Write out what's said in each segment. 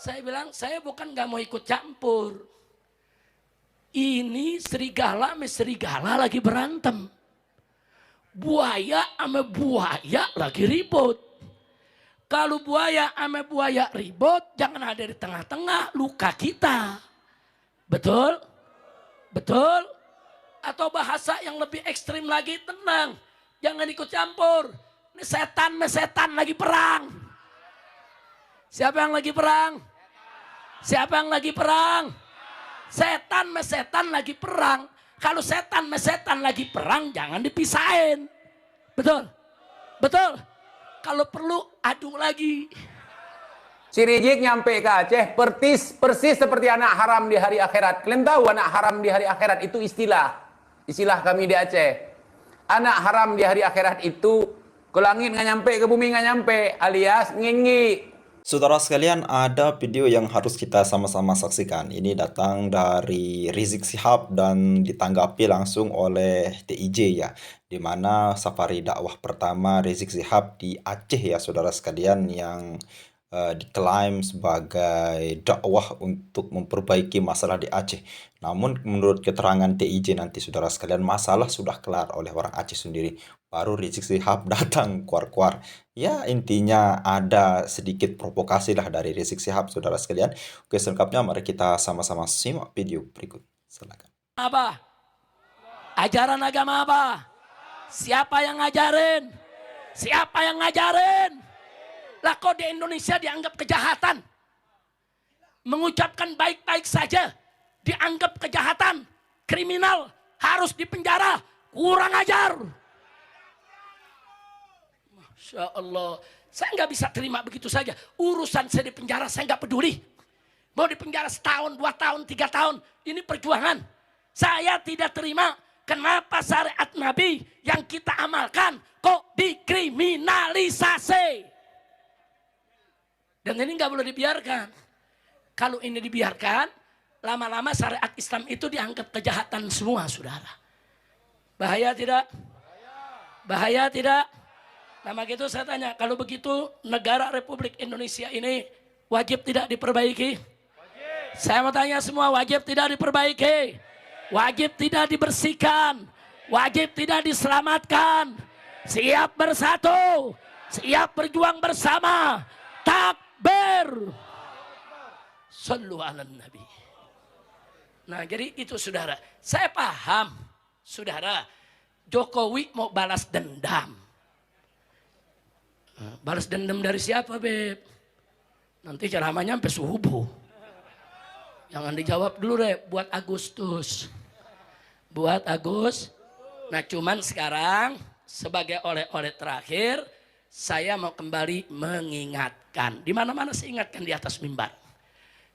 Saya bilang, saya bukan nggak mau ikut campur. Ini serigala sama serigala lagi berantem. Buaya sama buaya lagi ribut. Kalau buaya sama buaya ribut, jangan ada di tengah-tengah, luka kita. Betul? Betul? Atau bahasa yang lebih ekstrim lagi, tenang. Jangan ikut campur. Ini setan sama setan lagi perang. Siapa yang lagi perang? Siapa yang lagi perang? Setan sama setan lagi perang. Kalau setan sama setan lagi perang, jangan dipisahin. Betul? Betul? Kalau perlu adu lagi. Si Rizik nyampe ke Aceh persis seperti anak haram di hari akhirat. Kalian tahu anak haram di hari akhirat itu istilah kami di Aceh. Anak haram di hari akhirat itu ke langit nggak nyampe, ke bumi nggak nyampe, alias nginggi. Saudara sekalian, ada video yang harus kita sama-sama saksikan. Ini datang dari Rizik Syihab dan ditanggapi langsung oleh TIJ ya. Di mana safari dakwah pertama Rizik Syihab di Aceh ya saudara sekalian, yang diklaim sebagai dakwah untuk memperbaiki masalah di Aceh. Namun menurut keterangan TIJ nanti saudara sekalian, masalah sudah kelar oleh orang Aceh sendiri. Baru Rizik Syihab datang kuar-kuar. Ya intinya ada sedikit provokasi lah dari Rizik Syihab saudara sekalian. Oke, selengkapnya mari kita sama-sama simak video berikut. Silakan. Apa? Ajaran agama apa? Siapa yang ngajarin? Siapa yang ngajarin? Lah kok di Indonesia dianggap kejahatan? Mengucapkan baik-baik saja dianggap kejahatan. Kriminal harus dipenjara. Kurang ajar. Masya Allah. Saya nggak bisa terima begitu saja. Urusan saya di penjara saya nggak peduli. Mau di penjara setahun, 2 tahun, 3 tahun. Ini perjuangan. Saya tidak terima. Kenapa syariat Nabi yang kita amalkan kok dikriminalisasi? Dan ini nggak boleh dibiarkan. Kalau ini dibiarkan, lama-lama syariat Islam itu dianggap kejahatan semua, saudara. Bahaya tidak? Bahaya tidak? Nah begitu saya tanya, kalau begitu negara Republik Indonesia ini wajib tidak diperbaiki? Wajib. Saya mau tanya semua, wajib tidak diperbaiki? Wajib tidak dibersihkan? Wajib tidak diselamatkan? Siap bersatu? Siap berjuang bersama? Takbir. Sallu ala Nabi. Nah jadi itu saudara. Saya paham saudara, Jokowi mau balas dendam. Balas dendam dari siapa Beb? Nanti ceramahnya sampai subuh. Jangan dijawab dulu deh, buat Agustus. Buat Agus. Nah cuman sekarang sebagai oleh-oleh terakhir, saya mau kembali mengingatkan. Di mana-mana saya ingatkan di atas mimbar.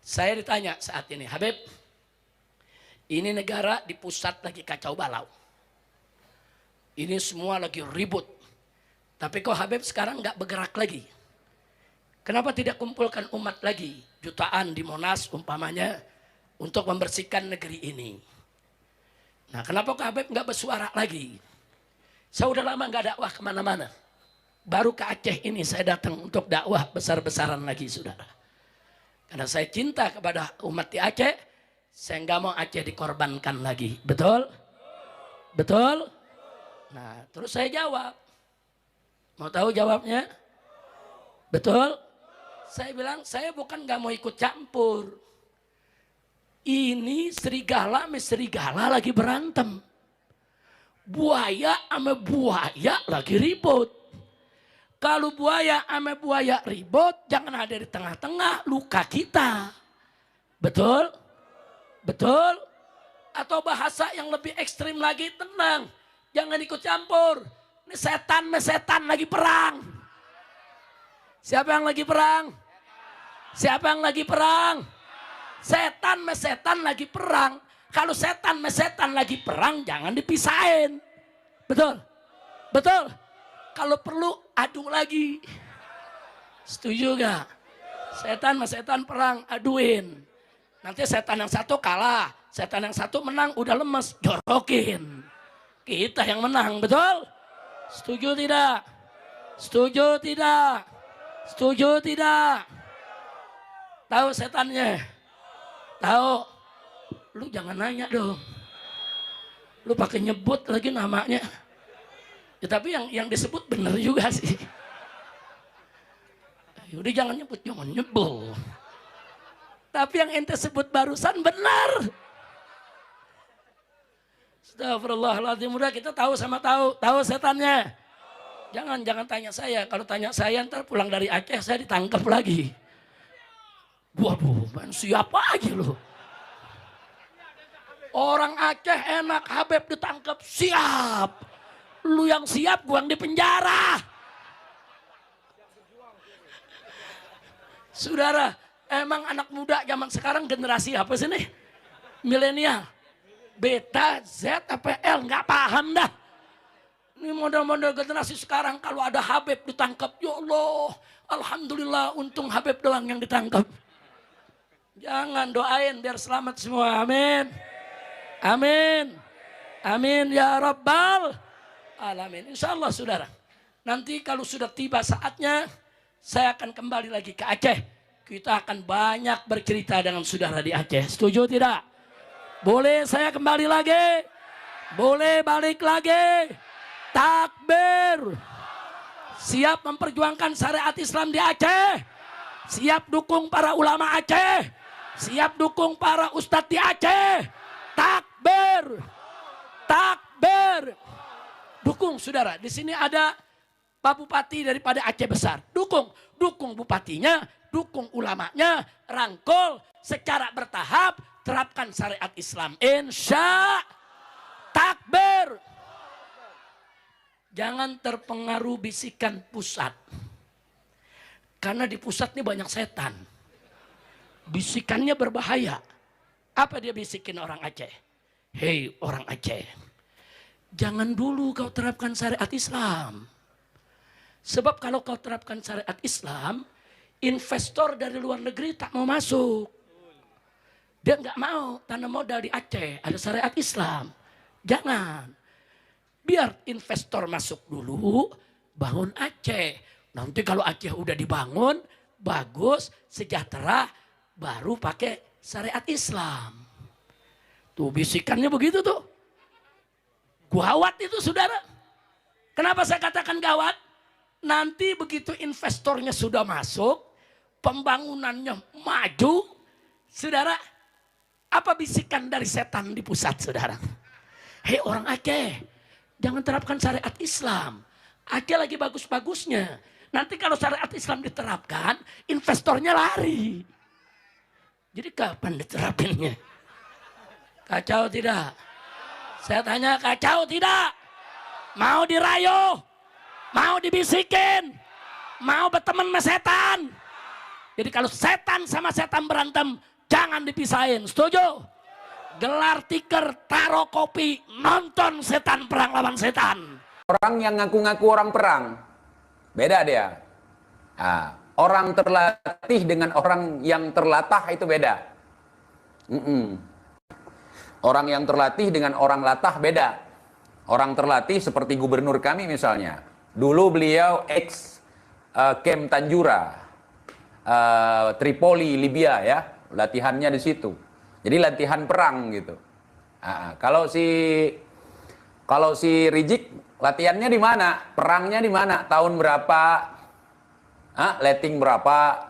Saya ditanya saat ini, Habib, ini negara di pusat lagi kacau balau. Ini semua lagi ribut. Tapi kok Habib sekarang nggak bergerak lagi? Kenapa tidak kumpulkan umat lagi? Jutaan di Monas umpamanya untuk membersihkan negeri ini. Nah kenapa kok Habib nggak bersuara lagi? Saya udah lama nggak dakwah kemana-mana. Baru ke Aceh ini saya datang untuk dakwah besar-besaran lagi saudara. Karena saya cinta kepada umat di Aceh, saya nggak mau Aceh dikorbankan lagi. Betul? Betul? Nah terus saya jawab. Mau tahu jawabnya? Betul? Saya bilang, saya bukan nggak mau ikut campur. Ini serigala sama serigala lagi berantem. Buaya sama buaya lagi ribut. Kalau buaya sama buaya ribut, jangan ada di tengah-tengah, luka kita. Betul? Betul? Atau bahasa yang lebih ekstrim lagi, tenang. Jangan ikut campur. Ini setan sama setan lagi perang. Siapa yang lagi perang? Siapa yang lagi perang? Setan sama setan lagi perang. Kalau setan sama setan lagi perang, jangan dipisahin. Betul? Betul? Kalau perlu adu lagi. Setuju gak? Setan sama setan perang, aduin. Nanti setan yang satu kalah, setan yang satu menang, udah lemes, jorokin. Kita yang menang, betul? Setuju tidak? Setuju tidak? Setuju tidak? Tahu setannya? Tahu? Lu jangan nanya dong. Lu pakai nyebut lagi namanya. Ya, tapi yang disebut bener juga sih. Udah jangan nyebut, jangan nyebut. Tapi yang ente sebut barusan benar. Astagfirullahaladzim. Udah kita tahu sama tahu setannya. Jangan tanya saya. Kalau tanya saya ntar pulang dari Aceh saya ditangkap lagi. Waduh, man, siapa aja lu? Orang Aceh enak, Habib ditangkap, siap. Lu yang siap, gua yang di penjara. Saudara, emang anak muda zaman sekarang generasi apa sih nih? Milenial. Beta, Z, apa L, nggak paham dah. Ini model-model generasi sekarang kalau ada Habib ditangkap, ya Allah, alhamdulillah untung Habib doang yang ditangkap. Jangan, doain biar selamat semua, amin. Amin. Amin ya Rabbal Alamin. Insya Allah saudara, nanti kalau sudah tiba saatnya, saya akan kembali lagi ke Aceh. Kita akan banyak bercerita dengan saudara di Aceh. Setuju tidak? Boleh saya kembali lagi? Boleh balik lagi? Takbir. Siap memperjuangkan syariat Islam di Aceh. Siap dukung para ulama Aceh. Siap dukung para ustadz di Aceh. Takbir. Takbir. Dukung saudara. Di sini ada Pak Bupati daripada Aceh Besar. Dukung bupatinya, dukung ulamanya, rangkul secara bertahap, terapkan syariat Islam. Insya takbir. Jangan terpengaruh bisikan pusat. Karena di pusat ini banyak setan. Bisikannya berbahaya. Apa dia bisikin orang Aceh? Hei orang Aceh, jangan dulu kau terapkan syariat Islam. Sebab kalau kau terapkan syariat Islam, investor dari luar negeri tak mau masuk. Dia nggak mau tanam modal di Aceh, ada syariat Islam. Jangan. Biar investor masuk dulu, bangun Aceh. Nanti kalau Aceh udah dibangun, bagus, sejahtera, baru pakai syariat Islam. Tuh bisikannya begitu tuh. Gawat itu saudara. Kenapa saya katakan gawat? Nanti begitu investornya sudah masuk, pembangunannya maju, saudara, apa bisikan dari setan di pusat saudara? Hei orang Aceh, jangan terapkan syariat Islam. Aceh lagi bagus-bagusnya. Nanti kalau syariat Islam diterapkan, investornya lari. Jadi kapan diterapinnya? Kacau tidak? Saya tanya kacau tidak? Mau dirayu? Mau dibisikin? Mau berteman sama setan? Jadi kalau setan sama setan berantem, jangan dipisahin. Setuju? Gelar tikar, taruh kopi, nonton setan perang lawan setan. Orang yang ngaku-ngaku orang perang, beda dia. Nah, orang terlatih dengan orang yang terlatah itu beda. Orang yang terlatih dengan orang latah beda. Orang terlatih seperti gubernur kami misalnya. Dulu beliau Kem Tanjura, Tripoli, Libya ya, latihannya di situ. Jadi latihan perang gitu. Kalau si Rizik latihannya di mana? Perangnya di mana? Tahun berapa? Letting berapa?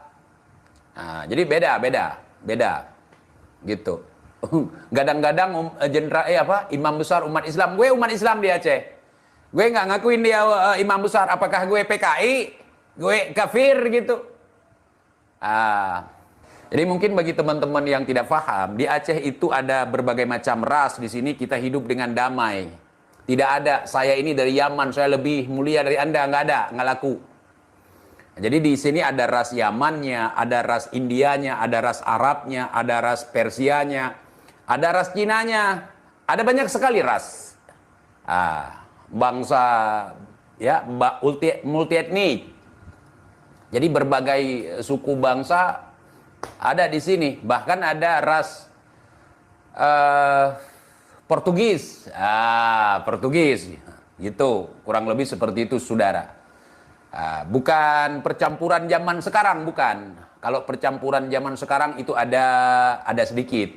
Jadi beda gitu. Gadang-gadang imam besar umat Islam. Gue umat Islam di Aceh. Gue nggak ngakuin dia imam besar. Apakah gue PKI? Gue kafir gitu. Jadi mungkin bagi teman-teman yang tidak paham, di Aceh itu ada berbagai macam ras. Di sini kita hidup dengan damai. Tidak ada saya ini dari Yaman, saya lebih mulia dari Anda, nggak ada, nggak laku. Jadi di sini ada ras Yamannya, ada ras Indianya, ada ras Arabnya, ada ras Persianya, ada ras Cinanya, ada banyak sekali ras. Bangsa ya multi etnik. Jadi berbagai suku bangsa ada di sini. Bahkan ada ras Portugis. Portugis gitu. Kurang lebih seperti itu saudara. Bukan percampuran zaman sekarang, bukan. Kalau percampuran zaman sekarang itu ada sedikit.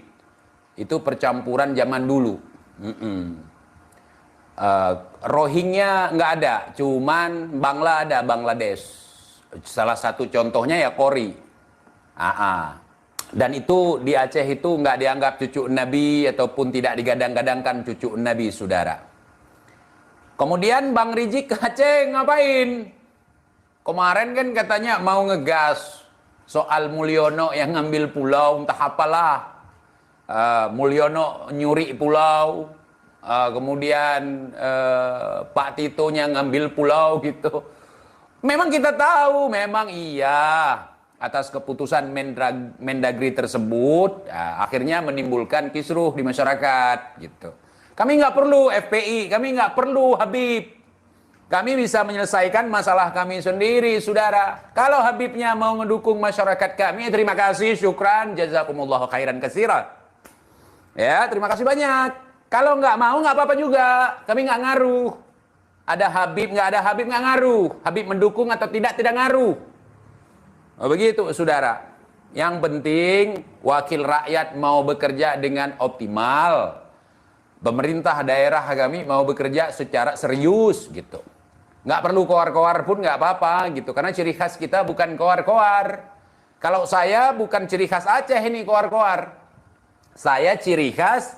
Itu percampuran zaman dulu. Rohingya nggak ada, cuman Bangla ada, Bangladesh. Salah satu contohnya ya Kori. Dan itu di Aceh itu nggak dianggap cucu Nabi ataupun tidak digadang-gadangkan cucu Nabi, saudara. Kemudian Bang Rizik ke Aceh ngapain? Kemarin kan katanya mau ngegas soal Mulyono yang ngambil pulau, entah apalah. Mulyono nyuri pulau, kemudian Pak Titonya ngambil pulau gitu. Memang kita tahu, memang iya atas keputusan Mendagri tersebut, akhirnya menimbulkan kisruh di masyarakat gitu. Kami nggak perlu FPI, kami nggak perlu Habib. Kami bisa menyelesaikan masalah kami sendiri, saudara. Kalau Habibnya mau ngedukung masyarakat kami, terima kasih, syukran, jazakumullahu khairan katsiran. Ya, terima kasih banyak. Kalau nggak mau, nggak apa-apa juga. Kami nggak ngaruh. Ada Habib, nggak ada Habib, nggak ngaruh. Habib mendukung atau tidak ngaruh. Oh, begitu, saudara. Yang penting, wakil rakyat mau bekerja dengan optimal. Pemerintah daerah kami mau bekerja secara serius, gitu. Nggak perlu koar-koar pun nggak apa-apa, gitu. Karena ciri khas kita bukan koar-koar. Kalau saya bukan ciri khas Aceh ini koar-koar. Saya ciri khas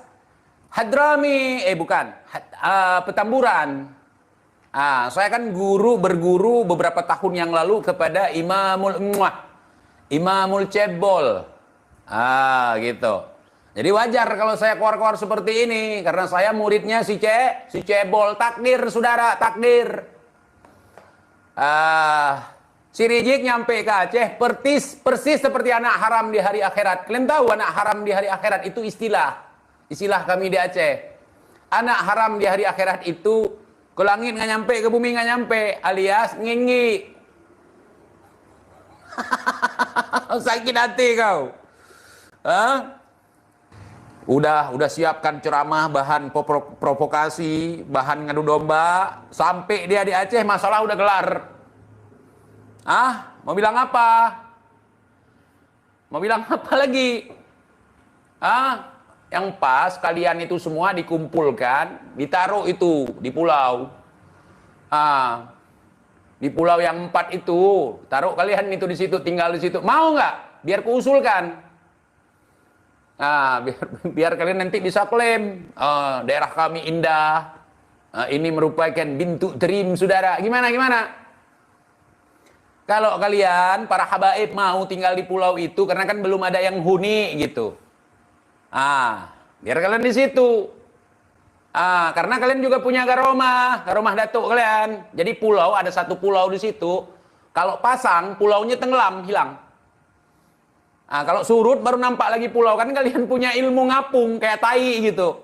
Hadrami, Petamburan. Saya kan berguru beberapa tahun yang lalu kepada Imamul Cebol. Gitu. Jadi wajar kalau saya koar-koar seperti ini, karena saya muridnya si Cebol. Takdir, saudara, takdir. Si Rizik nyampe ke Aceh persis seperti anak haram di hari akhirat. Kalian tahu anak haram di hari akhirat itu istilah kami di Aceh. Anak haram di hari akhirat itu ke langit nggak nyampe, ke bumi nggak nyampe, alias nginggi. Sakit hati kau. Udah siapkan ceramah, bahan provokasi, bahan ngadu domba, sampai dia di Aceh masalah udah kelar. Mau bilang apa? Mau bilang apa lagi? Yang pas kalian itu semua dikumpulkan, ditaruh itu di pulau. Di pulau yang 4 itu, taruh kalian itu di situ, tinggal di situ. Mau nggak? Biar kuusulkan. Biar kalian nanti bisa klaim daerah kami indah, ini merupakan bentuk dream, saudara. Gimana? Kalau kalian para habaib mau tinggal di pulau itu, karena kan belum ada yang huni gitu. Biar kalian di situ. Karena kalian juga punya garomah datuk kalian. Jadi pulau, ada satu pulau di situ. Kalau pasang, pulaunya tenggelam, hilang. Kalau surut baru nampak lagi pulau. Kan kalian punya ilmu ngapung kayak tai gitu.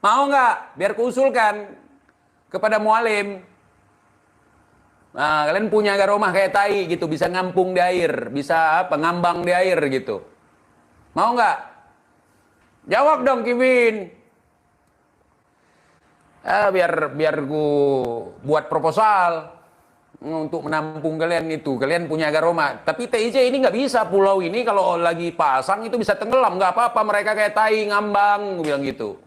Mau nggak? Biar kuusulkan kepada mualim. Kalian punya garomah kayak tai gitu, bisa ngampung di air, bisa ngambang di air gitu. Mau nggak? Jawab dong, Kevin. Biar gue buat proposal untuk menampung kalian itu. Kalian punya garoma. Tapi TIC ini nggak bisa. Pulau ini kalau lagi pasang itu bisa tenggelam. Nggak apa-apa, mereka kayak tai ngambang, gue bilang gitu.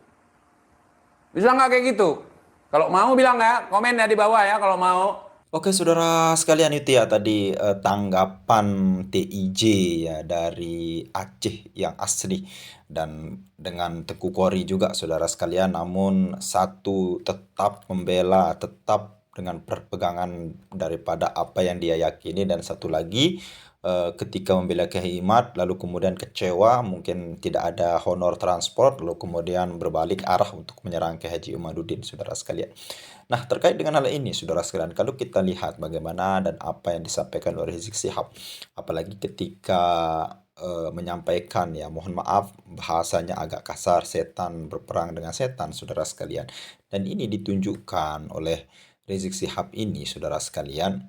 Bisa nggak kayak gitu? Kalau mau bilang ya, komen ya di bawah ya kalau mau. Oke, saudara sekalian, itu ya tadi tanggapan TIJ ya dari Aceh yang asli, dan dengan Teguh Kori juga, saudara sekalian. Namun satu tetap membela, tetap dengan berpegangan daripada apa yang dia yakini, dan satu lagi ketika membela Kiai Imad lalu kemudian kecewa, mungkin tidak ada honor transport, lalu kemudian berbalik arah untuk menyerang Kiai Haji Imaduddin, saudara sekalian. Nah, terkait dengan hal ini, saudara sekalian, kalau kita lihat bagaimana dan apa yang disampaikan oleh Rizik Syihab, apalagi ketika menyampaikan, ya mohon maaf bahasanya agak kasar, setan berperang dengan setan, saudara sekalian. Dan ini ditunjukkan oleh Rizik Syihab ini, saudara sekalian,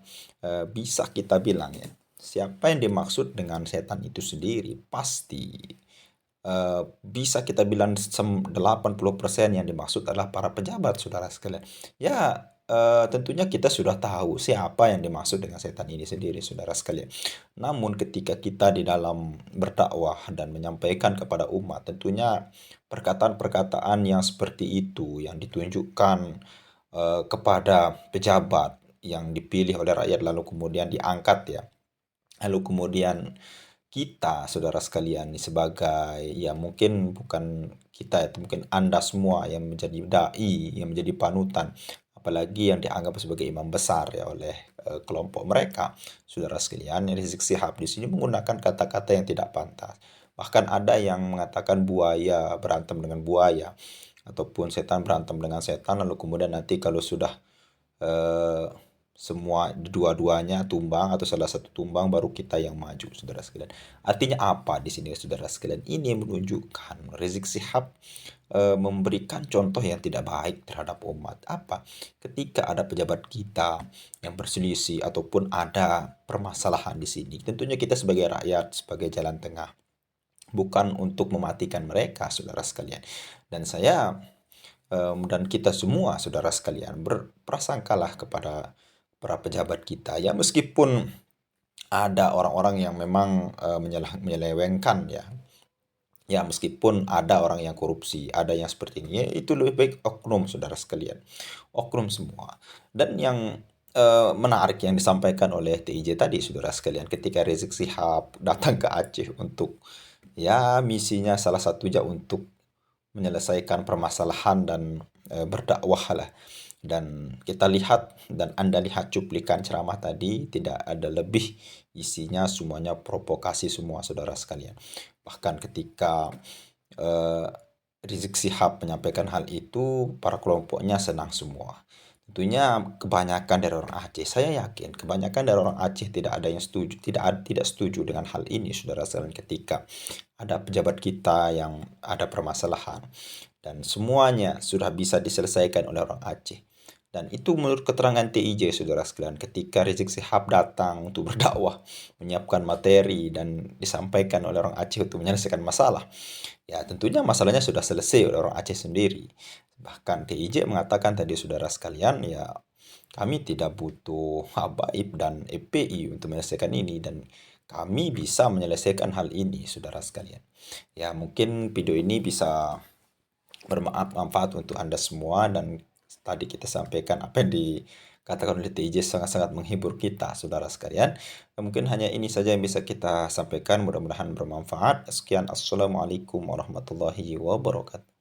bisa kita bilang ya, siapa yang dimaksud dengan setan itu sendiri, pasti bisa kita bilang 80% yang dimaksud adalah para pejabat, saudara sekalian. Ya, tentunya kita sudah tahu siapa yang dimaksud dengan setan ini sendiri, saudara sekalian. Namun ketika kita di dalam berdakwah dan menyampaikan kepada umat, tentunya perkataan-perkataan yang seperti itu yang ditunjukkan kepada pejabat yang dipilih oleh rakyat lalu kemudian diangkat ya. Lalu kemudian kita, saudara sekalian, sebagai ya mungkin bukan kita itu mungkin Anda semua yang menjadi dai, yang menjadi panutan, apalagi yang dianggap sebagai imam besar ya oleh kelompok mereka. Saudara sekalian, Rizik Sihab di sini menggunakan kata-kata yang tidak pantas. Bahkan ada yang mengatakan buaya berantem dengan buaya ataupun setan berantem dengan setan lalu kemudian nanti kalau sudah eh, semua dua-duanya tumbang atau salah satu tumbang baru kita yang maju, saudara sekalian. Artinya apa di sini, saudara sekalian? Ini menunjukkan Rizik Sihab memberikan contoh yang tidak baik terhadap umat. Apa? Ketika ada pejabat kita yang berselisih ataupun ada permasalahan di sini, tentunya kita sebagai rakyat, sebagai jalan tengah, bukan untuk mematikan mereka, saudara sekalian. Dan saya dan kita semua, saudara sekalian, berprasangkalah kepada para pejabat kita ya meskipun ada orang-orang yang memang menyelewengkan ya. Ya meskipun ada orang yang korupsi, ada yang seperti ini, ya, itu lebih baik oknum, saudara sekalian. Oknum semua. Dan yang menarik yang disampaikan oleh TIJ tadi, saudara sekalian, ketika Rizik Sihab datang ke Aceh untuk ya misinya salah satunya untuk menyelesaikan permasalahan dan berdakwah lah. Dan kita lihat dan Anda lihat cuplikan ceramah tadi tidak ada lebih, isinya semuanya provokasi semua, saudara sekalian. Bahkan ketika eh, Rizik Sihab menyampaikan hal itu, para kelompoknya senang semua. Tentunya kebanyakan dari orang Aceh, saya yakin kebanyakan dari orang Aceh tidak ada yang setuju, tidak setuju dengan hal ini, saudara sekalian, ketika ada pejabat kita yang ada permasalahan dan semuanya sudah bisa diselesaikan oleh orang Aceh. Dan itu menurut keterangan TIJ, saudara sekalian, ketika Rizik Sihab datang untuk berdakwah, menyiapkan materi dan disampaikan oleh orang Aceh untuk menyelesaikan masalah. Ya tentunya masalahnya sudah selesai oleh orang Aceh sendiri. Bahkan TIJ mengatakan tadi, saudara sekalian, ya kami tidak butuh Habaib dan EPI untuk menyelesaikan ini dan kami bisa menyelesaikan hal ini, saudara sekalian. Ya mungkin video ini bisa bermanfaat untuk Anda semua dan tadi kita sampaikan apa yang dikatakan oleh TIJ sangat-sangat menghibur kita, saudara sekalian. Mungkin hanya ini saja yang bisa kita sampaikan, mudah-mudahan bermanfaat. Sekian, assalamualaikum warahmatullahi wabarakatuh.